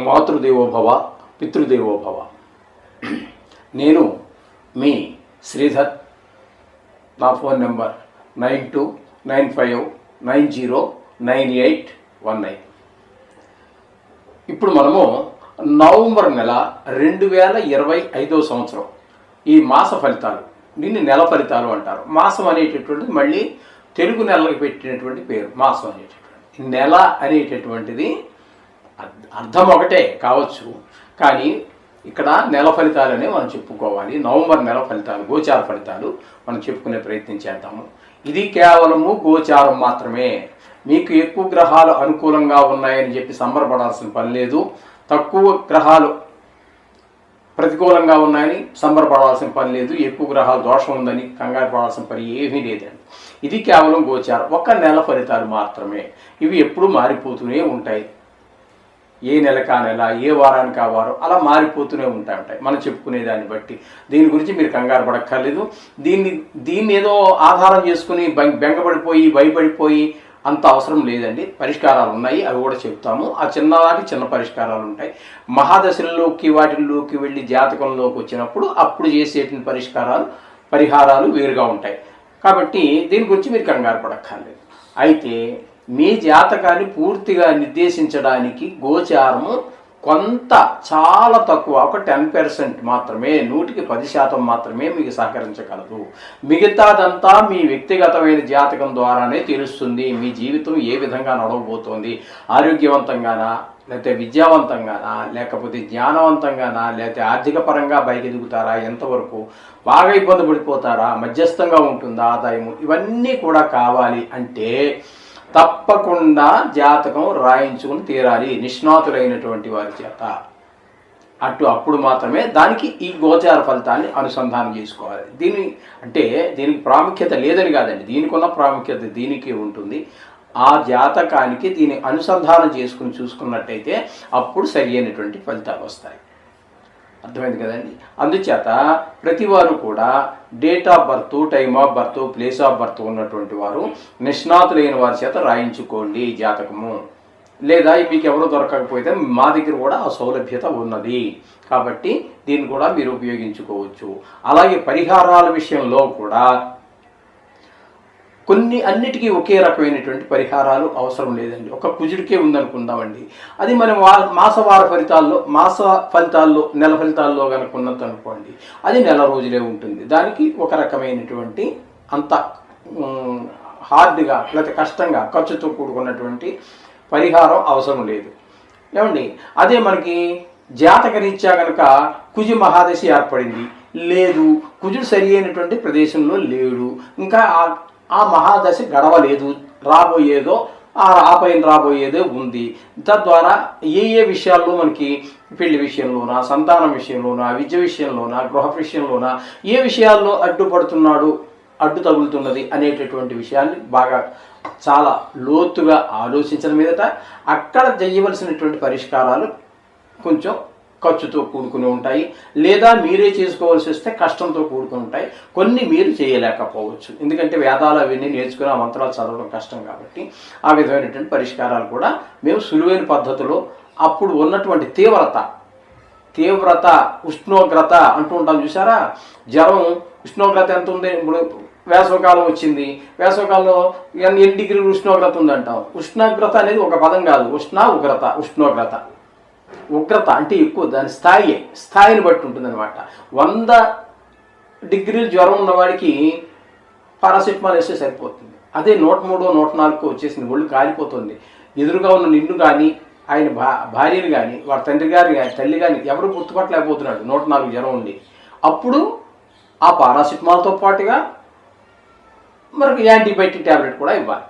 మాతృదేవోభవ పితృదేవోభవ. నేను మీ శ్రీధర్. నా phone number 9295909819. ఇప్పుడు మనము నవంబర్ నెల 2025వ సంవత్సరం ఈ మాస ఫలితాలు, దీన్ని నెల ఫలితాలు అంటారు. మాసం అనేటటువంటిది మళ్ళీ తెలుగు నెలలకు పెట్టినటువంటి పేరు. మాసం అనేటటువంటి నెల అనేటటువంటిది అర్థం ఒకటే కావచ్చు, కానీ ఇక్కడ నెల ఫలితాలనే మనం చెప్పుకోవాలి. నవంబర్ నెల ఫలితాలు, గోచార ఫలితాలు మనం చెప్పుకునే ప్రయత్నం చేద్దాము. ఇది కేవలము గోచారం మాత్రమే. మీకు ఎక్కువ గ్రహాలు అనుకూలంగా ఉన్నాయని చెప్పి సంబరపడాల్సిన పని లేదు, తక్కువ గ్రహాలు ప్రతికూలంగా ఉన్నాయని సంబరపడాల్సిన పని లేదు, ఎక్కువ గ్రహాలు దోషం ఉందని కంగారు పడాల్సిన పని ఏమీ లేదండి. ఇది కేవలం గోచారం, ఒక నెల ఫలితాలు మాత్రమే. ఇవి ఎప్పుడూ మారిపోతూనే ఉంటాయి. ఏ నెలకా నెల, ఏ వారానికి ఆ వారం అలా మారిపోతూనే ఉంటాయి మనం చెప్పుకునే దాన్ని బట్టి. దీని గురించి మీరు కంగారు పడక్కర్లేదు. దీన్ని ఏదో ఆధారం చేసుకుని బెంగపడిపోయి భయపడిపోయి అంత అవసరం లేదండి. పరిష్కారాలు ఉన్నాయి, అవి కూడా చెప్తాము. ఆ చిన్నదానికి చిన్న పరిష్కారాలు ఉంటాయి. మహాదశల్లోకి వాటిల్లోకి వెళ్ళి జాతకంలోకి వచ్చినప్పుడు అప్పుడు చేసేటువంటి పరిహారాలు వేరుగా ఉంటాయి. కాబట్టి దీని గురించి మీరు కంగారు పడక్కర్లేదు. అయితే మీ జాతకాన్ని పూర్తిగా నిర్దేశించడానికి గోచారము కొంత చాలా తక్కువ, ఒక 10% మాత్రమే, 100% మాత్రమే మీకు సహకరించగలదు. మిగతాదంతా మీ వ్యక్తిగతమైన జాతకం ద్వారానే తెలుస్తుంది. మీ జీవితం ఏ విధంగా నడవబోతోంది, ఆరోగ్యవంతంగానా, లేకపోతే విద్యావంతంగానా, లేకపోతే జ్ఞానవంతంగానా, లేకపోతే ఆర్థిక పరంగా ఎదుగుతారా, ఎంతవరకు బాగా ఇబ్బంది పడిపోతారా, మధ్యస్థంగా ఉంటుందా ఆదాయము, ఇవన్నీ కూడా కావాలి అంటే తప్పకుండా జాతకం రాయించుకుని తీరాలి నిష్ణాతులైనటువంటి వారి చేత. అప్పుడు మాత్రమే దానికి ఈ గోచార ఫలితాన్ని అనుసంధానం చేసుకోవాలి. దీనికి ప్రాముఖ్యత లేదని కాదండి, దీనికి ఉన్న ప్రాముఖ్యత దీనికి ఉంటుంది. ఆ జాతకానికి దీన్ని అనుసంధానం చేసుకుని చూసుకున్నట్టయితే అప్పుడు సరి అయినటువంటి ఫలితాలు వస్తాయి. అర్థమైంది కదండి. అందుచేత ప్రతివారు కూడా date of birth, time of birth, place of birth ఉన్నటువంటి వారు నిష్ణాతులైన వారి చేత రాయించుకోండి జాతకము. లేదా మీకు ఎవరు దొరకకపోతే మా దగ్గర కూడా ఆ సౌలభ్యత ఉన్నది, కాబట్టి దీన్ని కూడా మీరు ఉపయోగించుకోవచ్చు. అలాగే పరిహారాల విషయంలో కూడా అన్నిటికీ ఒకే రకమైనటువంటి పరిహారాలు అవసరం లేదండి. ఒక కుజుడికే ఉందనుకుందామండి, అది మనం మాస ఫలితాల్లో నెల ఫలితాల్లో కనుక ఉన్నది అనుకోండి, అది నెల రోజులే ఉంటుంది. దానికి ఒక రకమైనటువంటి అంత హార్డ్గా లేకపోతే కష్టంగా ఖర్చుతో కూడుకున్నటువంటి పరిహారం అవసరం లేదు ఏమండి. అదే మనకి జాతకరీత్యా కనుక కుజు మహాదశి ఏర్పడింది, లేదు కుజుడు సరి అయినటువంటి ప్రదేశంలో లేడు, ఇంకా ఆ మహాదశ గడవలేదు, రాబోయేదో పైన రాబోయేదే ఉంది. తద్వారా ఏ విషయాల్లో మనకి పెళ్లి విషయంలోనా, సంతానం విషయంలోనా, విద్య విషయంలోనా, గృహ విషయంలోనా ఏ విషయాల్లో అడ్డు తగులుతున్నది అనేటటువంటి విషయాన్ని బాగా చాలా లోతుగా ఆలోచించిన మీదట అక్కడ చేయవలసినటువంటి పరిష్కారాలు కొంచెం ఖర్చుతో కూడుకుని ఉంటాయి, లేదా మీరే చేసుకోవాల్సి వస్తే కష్టంతో కూడుకుని ఉంటాయి. కొన్ని మీరు చేయలేకపోవచ్చు, ఎందుకంటే వేదాలు అవన్నీ నేర్చుకుని ఆ మంత్రాలు చదవడం కష్టం కాబట్టి. ఆ విధమైనటువంటి పరిష్కారాలు కూడా మేము సులువైన పద్ధతిలో అప్పుడు ఉన్నటువంటి తీవ్రత ఉష్ణోగ్రత అంటూ ఉంటాం చూసారా. జ్వరం ఉష్ణోగ్రత ఎంత ఉంది, ఇప్పుడు వేసవకాలం వచ్చింది, వేసవకాలంలో ఎన్ని డిగ్రీలు ఉష్ణోగ్రత ఉందంటాం. ఉష్ణోగ్రత అనేది ఒక పదం కాదు, ఉగ్రత అంటే ఎక్కువ, దాని స్థాయిని బట్టి ఉంటుందన్నమాట. 100 డిగ్రీలు జ్వరం ఉన్నవాడికి పారాసిటమాల్ వేస్తే సరిపోతుంది. అదే 103, 104 వచ్చేసింది, ఒళ్ళు కాలిపోతుంది. ఎదురుగా ఉన్న నిన్ను కానీ, ఆయన భార్యను కానీ, వాడి తండ్రి గారిని కానీ, తల్లి కానీ ఎవరు గుర్తుపట్టలేకపోతున్నాడు 104 జ్వరం ఉంది. అప్పుడు ఆ పారాసిటమాల్తో పాటుగా మనకు యాంటీబయాటిక్ ట్యాబ్లెట్ కూడా ఇవ్వాలి.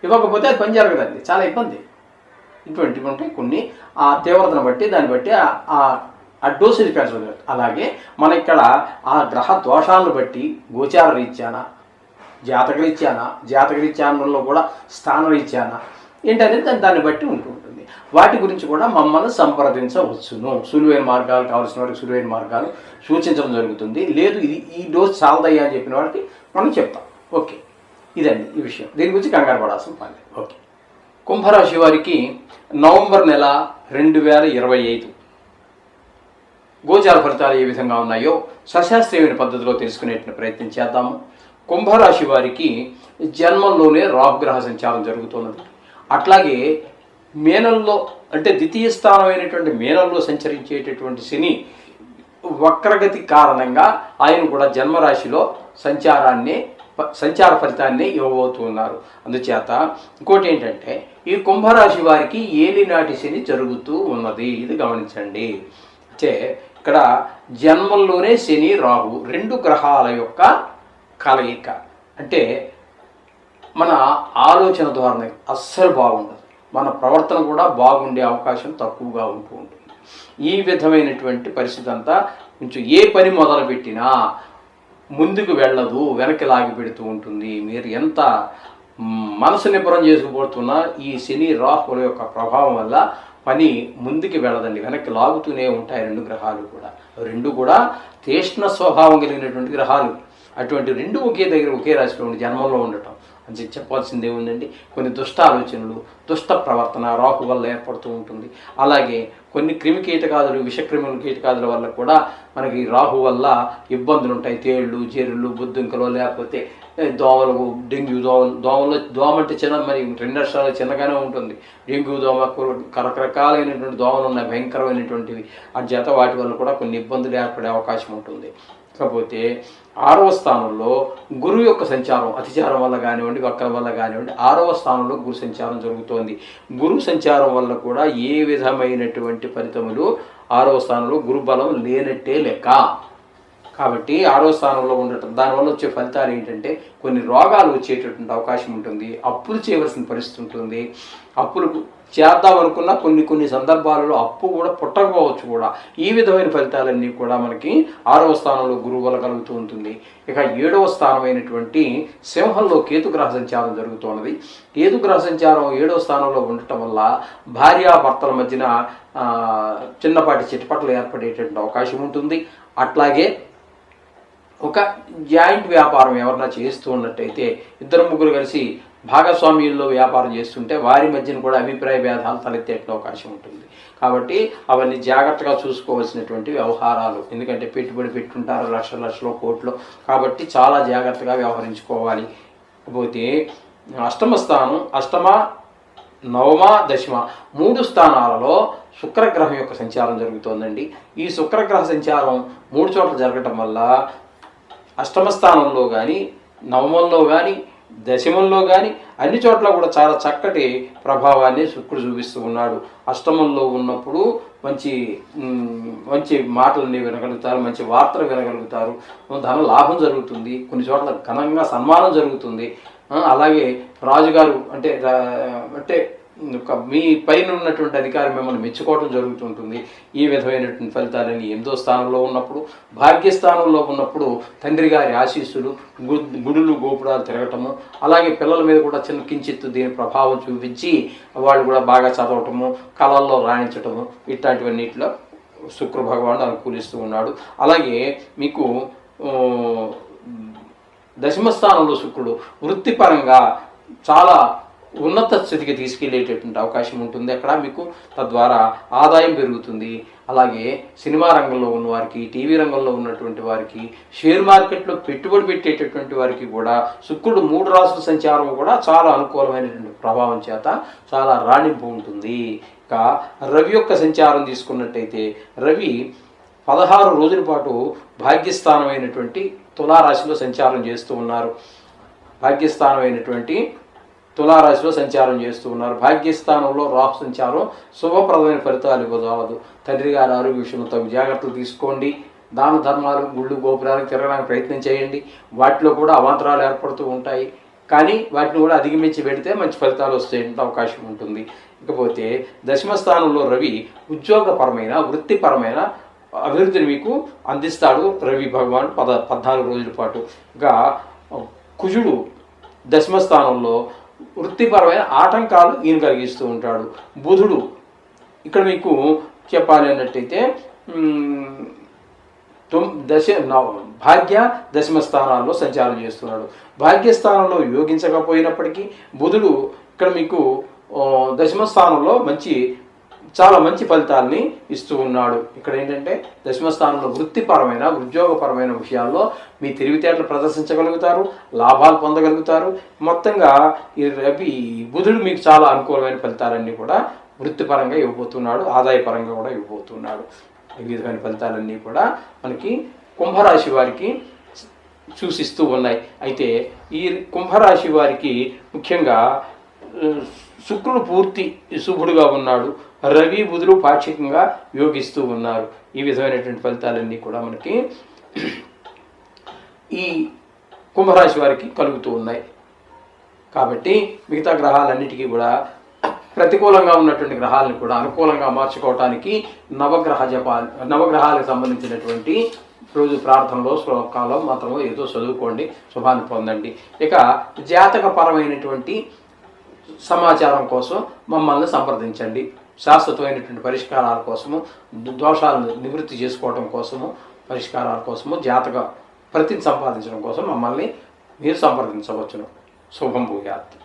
ఇవ్వకపోతే అది పని జరగదండి, చాలా ఇబ్బంది. ఇటువంటివి ఉంటాయి కొన్ని. ఆ తీవ్రతను బట్టి దాన్ని బట్టి ఆ డోసేజ్ పెంచడం. అలాగే మన ఇక్కడ ఆ గ్రహ దోషాలను బట్టి గోచార రీత్యానా, జాతకరీత్యానంలో కూడా స్థానరీత్యానా ఏంటనేది దాన్ని బట్టి ఉంటుంది. వాటి గురించి కూడా మమ్మల్ని సంప్రదించవచ్చును. సులువైన మార్గాలు కావాల్సిన వాడికి సులువైన మార్గాలు సూచించడం జరుగుతుంది. లేదు ఈ డోస్ చాలదయ్యా అని చెప్పిన వాడికి మనం చెప్తాం. ఓకే, ఇదండి ఈ విషయం. దీని గురించి కంగారు పడాల్సిన పని. ఓకే. కుంభరాశి వారికి నవంబర్ నెల 2025 గోచార ఫలితాలు ఏ విధంగా ఉన్నాయో సశాస్త్రీయమైన పద్ధతిలో తెలుసుకునే ప్రయత్నం చేద్దాము. కుంభరాశి వారికి జన్మంలోనే రాహుగ్రహ సంచారం జరుగుతున్నది. అట్లాగే మేనంలో అంటే ద్వితీయ స్థానమైనటువంటి మేనంలో సంచరించేటటువంటి శని వక్రగతి కారణంగా ఆయన కూడా జన్మరాశిలో సంచార ఫలితాన్ని ఇవ్వబోతున్నారు. అందుచేత ఇంకోటి ఏంటంటే ఈ కుంభరాశి వారికి ఏలినాటి శని జరుగుతూ ఉన్నది. ఇది గమనించండి. అంటే ఇక్కడ జన్మంలోనే శని రాహు 2 గ్రహాల యొక్క కలయిక. అంటే మన ఆలోచన ధోరణి అస్సలు బాగుండదు, మన ప్రవర్తన కూడా బాగుండే అవకాశం తక్కువగా ఉంటూ ఉంటుంది. ఈ విధమైనటువంటి పరిస్థితి అంతా కొంచెం ఏ పని మొదలుపెట్టినా ముందుకు వెళ్ళదు, వెనక్కి లాగి పెడుతూ ఉంటుంది. మీరు ఎంత మనసు నిబ్బరం చేసుకుపోతున్నా ఈ శని రాహుల యొక్క ప్రభావం వల్ల పని ముందుకు వెళ్ళదండి, వెనక్కి లాగుతూనే ఉంటాయి. 2 గ్రహాలు కూడా 2 కూడా తీష్ణ స్వభావం కలిగినటువంటి గ్రహాలు. అటువంటి 2 ఒకే దగ్గర ఒకే రాశిలో ఉండి జన్మంలో ఉండటం అని చెప్పాల్సిందే ఉందండి. కొన్ని దుష్ట ఆలోచనలు, దుష్ట ప్రవర్తన రాహు వల్ల ఏర్పడుతూ ఉంటుంది. అలాగే కొన్ని క్రిమి కీటకాదులు, విషక్రిముల కీటకాదుల వల్ల కూడా మనకి రాహు వల్ల ఇబ్బందులు ఉంటాయి. తేళ్ళు, జెర్రులు, బుద్ధింకలు, లేకపోతే దోమలు, డెంగ్యూ దోమ అంటే చిన్న, మరి 2 అక్షరాలు చిన్నగానే ఉంటుంది. డెంగ్యూ దోమ, రకరకాలైనటువంటి దోమలు ఉన్నాయి, భయంకరమైనటువంటివి. చేత వాటి వల్ల కూడా కొన్ని ఇబ్బందులు ఏర్పడే అవకాశం ఉంటుంది. కాకపోతే 6వ స్థానంలో గురువు యొక్క సంచారం, అతిచారం వల్ల కానివ్వండి, వక్రం వల్ల కానివ్వండి, 6వ స్థానంలో గురు సంచారం జరుగుతోంది. గురు సంచారం వల్ల కూడా ఏ విధమైనటువంటి ఫలితములు 6వ స్థానంలో గురు బలం లేనట్టే లెక్క. కాబట్టి 6వ స్థానంలో ఉండటం దానివల్ల వచ్చే ఫలితాలు ఏంటంటే కొన్ని రోగాలు వచ్చేటటువంటి అవకాశం ఉంటుంది, అప్పులు చేయవలసిన పరిస్థితి ఉంటుంది. అప్పులు చేద్దాం అనుకున్న కొన్ని సందర్భాలలో అప్పు కూడా పుట్టకపోవచ్చు కూడా. ఈ విధమైన ఫలితాలన్నీ కూడా మనకి 6వ స్థానంలో గురువు వల్ల కలుగుతూ ఉంటుంది. ఇక 7వ స్థానమైనటువంటి సింహంలో కేతుగ్రహ సంచారం జరుగుతున్నది. కేతుగ్రహ సంచారం 7వ స్థానంలో ఉండటం వల్ల భార్యాభర్తల మధ్యన చిన్నపాటి చిటపటలు ఏర్పడేటువంటి అవకాశం ఉంటుంది. అట్లాగే ఒక జాయింట్ వ్యాపారం ఎవరన్నా చేస్తూ ఉన్నట్టయితే 2-3 కలిసి భాగస్వామ్యంలో వ్యాపారం చేస్తుంటే వారి మధ్యన కూడా అభిప్రాయ భేదాలు తలెత్తే అవకాశం ఉంటుంది. కాబట్టి అవన్నీ జాగ్రత్తగా చూసుకోవాల్సినటువంటి వ్యవహారాలు. ఎందుకంటే పెట్టుబడి పెట్టుంటారు లక్షల కోట్లు, కాబట్టి చాలా జాగ్రత్తగా వ్యవహరించుకోవాలి. కాకపోతే అష్టమ, నవమ, దశమ 3 స్థానాలలో శుక్రగ్రహం యొక్క సంచారం జరుగుతోందండి. ఈ శుక్రగ్రహ సంచారం 3 చోట్ల జరగటం వల్ల అష్టమ స్థానంలో కానీ, నవమంలో కానీ, దశమంలో కానీ అన్ని చోట్ల కూడా చాలా చక్కటి ప్రభావాన్ని శుక్రుడు చూపిస్తూ ఉన్నాడు. అష్టమంలో ఉన్నప్పుడు మంచి మాటలని వినగలుగుతారు, మంచి వార్తలు వినగలుగుతారు, ధన లాభం జరుగుతుంది, కొన్ని చోట్ల ఘనంగా సన్మానం జరుగుతుంది. అలాగే రాజుగారు అంటే మీ పైన ఉన్నటువంటి అధికారి మిమ్మల్ని మెచ్చుకోవడం జరుగుతుంటుంది. ఈ విధమైనటువంటి ఫలితాలని 8వ స్థానంలో ఉన్నప్పుడు, భాగ్యస్థానంలో ఉన్నప్పుడు తండ్రి గారి ఆశీస్సులు, గుడులు గోపురాలు తిరగటము, అలాగే పిల్లల మీద కూడా కించిత్తు దీని ప్రభావం చూపించి వాళ్ళు కూడా బాగా చదవటము, కళల్లో రాణించటము, ఇట్లాంటివన్నిటిలో శుక్ర భగవానుడు అనుకూలిస్తూ ఉన్నాడు. అలాగే మీకు దశమ స్థానంలో శుక్రుడు వృత్తిపరంగా చాలా ఉన్నత స్థితికి తీసుకెళ్లేటటువంటి అవకాశం ఉంటుంది. అక్కడ మీకు తద్వారా ఆదాయం పెరుగుతుంది. అలాగే సినిమా రంగంలో ఉన్న వారికి, టీవీ రంగంలో ఉన్నటువంటి వారికి, షేర్ మార్కెట్లో పెట్టుబడి పెట్టేటటువంటి వారికి కూడా శుక్రుడు 3 రాసుల సంచారం కూడా చాలా అనుకూలమైనటువంటి ప్రభావం చేత చాలా రాణింపు ఉంటుంది. ఇక రవి యొక్క సంచారం తీసుకున్నట్టయితే రవి 16 రోజుల పాటు భాగ్యస్థానమైనటువంటి తులారాశిలో సంచారం చేస్తూ ఉన్నారు. భాగ్యస్థానంలో రాహు సంచారం శుభప్రదమైన ఫలితాలు ఇవ్వజాలదు. తండ్రి గారి ఆరోగ్య విషయంలో తగు జాగ్రత్తలు తీసుకోండి. దాన ధర్మాలు, గుళ్ళు గోపురాలకు తిరగడానికి ప్రయత్నం చేయండి. వాటిలో కూడా అవాంతరాలు ఏర్పడుతూ ఉంటాయి, కానీ వాటిని కూడా అధిగమించి పెడితే మంచి ఫలితాలు వచ్చే అవకాశం ఉంటుంది. ఇకపోతే దశమ స్థానంలో రవి ఉద్యోగపరమైన, వృత్తిపరమైన అభివృద్ధిని మీకు అందిస్తాడు రవి భగవాన్ 14 రోజుల పాటు. ఇంకా కుజుడు దశమ స్థానంలో వృత్తిపరమైన ఆటంకాలు ఈయన కలిగిస్తూ ఉంటాడు. బుధుడు ఇక్కడ మీకు చెప్పాలి అన్నట్టయితే భాగ్య దశమ స్థానాల్లో సంచారం చేస్తున్నాడు. భాగ్యస్థానంలో యోగించకపోయినప్పటికీ బుధుడు ఇక్కడ మీకు దశమ స్థానంలో చాలా మంచి ఫలితాలని ఇస్తూ ఉన్నాడు. ఇక్కడ ఏంటంటే దశమ స్థానంలో వృత్తిపరమైన ఉద్యోగపరమైన విషయాల్లో మీ తెలివితేటలు ప్రదర్శించగలుగుతారు, లాభాలు పొందగలుగుతారు. మొత్తంగా ఈ బుధుడు మీకు చాలా అనుకూలమైన ఫలితాలన్నీ కూడా వృత్తిపరంగా ఇవ్వబోతున్నాడు, ఆదాయపరంగా కూడా ఇవ్వబోతున్నాడు. ఈ విధమైన ఫలితాలన్నీ కూడా మనకి కుంభరాశి వారికి సూచిస్తూ ఉన్నాయి. అయితే ఈ కుంభరాశి వారికి ముఖ్యంగా శుక్రుడు పూర్తి శుభుడుగా ఉన్నాడు, రవి బుధుడు పాక్షికంగా యోగిస్తూ ఉన్నారు. ఈ విధమైనటువంటి ఫలితాలన్నీ కూడా మనకి ఈ కుంభరాశి వారికి కలుగుతూ ఉన్నాయి. కాబట్టి మిగతా గ్రహాలన్నిటికీ కూడా ప్రతికూలంగా ఉన్నటువంటి గ్రహాలను కూడా అనుకూలంగా మార్చుకోవటానికి నవగ్రహాలకు సంబంధించినటువంటి రోజు ప్రార్థనలో శ్లోకాలు మాత్రమే ఏదో చదువుకోండి, శుభాన్ని పొందండి. ఇక జాతకపరమైనటువంటి సమాచారం కోసం మమ్మల్ని సంప్రదించండి. శాశ్వతమైనటువంటి పరిష్కారాల కోసము, దోషాలను నివృత్తి చేసుకోవడం కోసము, పరిష్కారాల కోసము, జాతక ప్రతిని సంపాదించడం కోసం మమ్మల్ని మీరు సంప్రదించవచ్చును. శుభం భూయాత్.